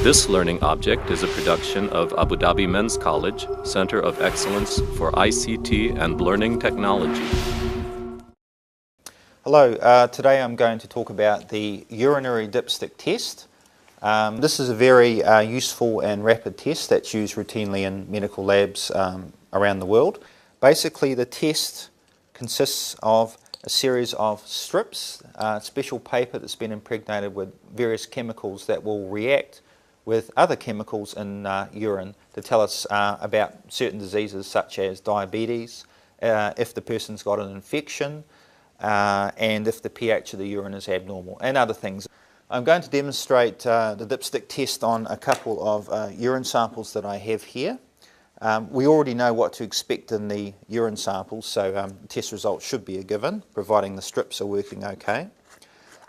This learning object is a production of Abu Dhabi Men's College, Center of Excellence for ICT and Learning Technology. Hello, today I'm going to talk about the urinary dipstick test. This is a very useful and rapid test that's used routinely in medical labs around the world. Basically, the test consists of a series of strips, special paper that's been impregnated with various chemicals that will react with other chemicals in urine to tell us about certain diseases such as diabetes, if the person's got an infection, and if the pH of the urine is abnormal, and other things. I'm going to demonstrate the dipstick test on a couple of urine samples that I have here. We already know what to expect in the urine samples, so test results should be a given, providing the strips are working okay.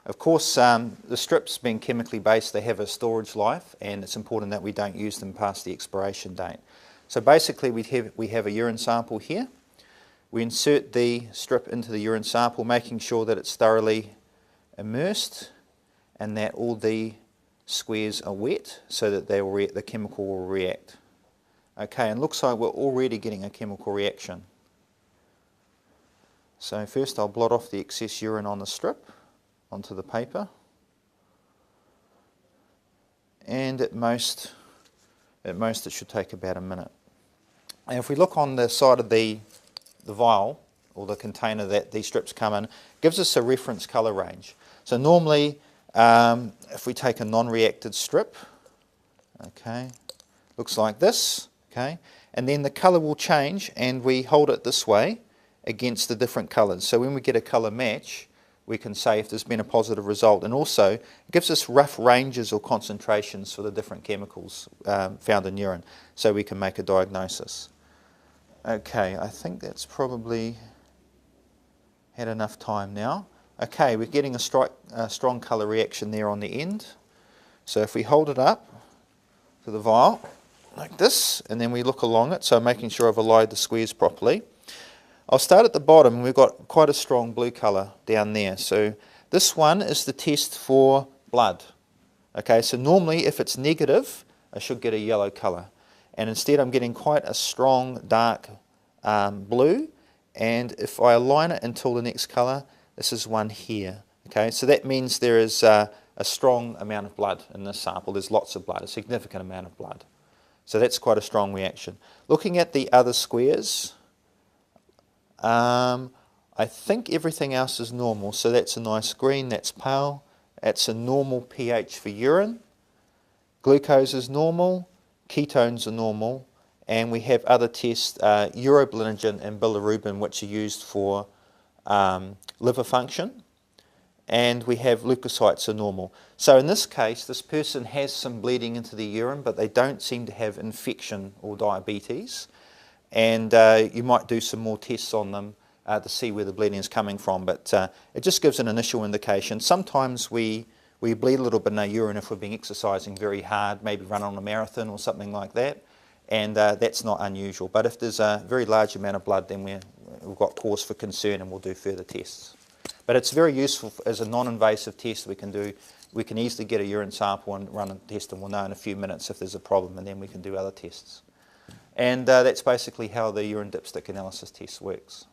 Of course, the strips being chemically based, they have a storage life, and it's important that we don't use them past the expiration date. So basically we have a urine sample here. We insert the strip into the urine sample, making sure that it's thoroughly immersed and that all the squares are wet so that the chemical will react. Okay, and looks like we're already getting a chemical reaction. So first I'll blot off the excess urine on the strip onto the paper, and at most it should take about a minute. And if we look on the side of the vial or the container that these strips come in, it gives us a reference colour range. So normally if we take a non-reacted strip, okay, looks like this, okay, and then the colour will change and we hold it this way against the different colours. So when we get a colour match, we can say if there's been a positive result, and also it gives us rough ranges or concentrations for the different chemicals found in urine, so we can make a diagnosis. Okay, I think that's probably had enough time now. Okay, we're getting a strong colour reaction there on the end. So if we hold it up to the vial like this, and then we look along it, so making sure I've aligned the squares properly. I'll start at the bottom, and we've got quite a strong blue colour down there. So this one is the test for blood. Okay, so normally if it's negative, I should get a yellow colour. And instead I'm getting quite a strong dark blue, and if I align it until the next colour, this is one here. Okay, so that means there is a strong amount of blood in this sample. There's lots of blood, a significant amount of blood. So that's quite a strong reaction. Looking at the other squares, I think everything else is normal. So that's a nice green, that's pale, that's a normal pH for urine. Glucose is normal, ketones are normal, and we have other tests, urobilinogen and bilirubin, which are used for liver function, and we have leukocytes are normal. So in this case, this person has some bleeding into the urine, but they don't seem to have infection or diabetes, and you might do some more tests on them to see where the bleeding is coming from, but it just gives an initial indication. Sometimes we bleed a little bit in our urine if we've been exercising very hard, maybe run on a marathon or something like that, and that's not unusual. But if there's a very large amount of blood, then we've got cause for concern and we'll do further tests. But it's very useful as a non-invasive test we can do. We can easily get a urine sample and run a test, and we'll know in a few minutes if there's a problem, and then we can do other tests. And that's basically how the urine dipstick analysis test works.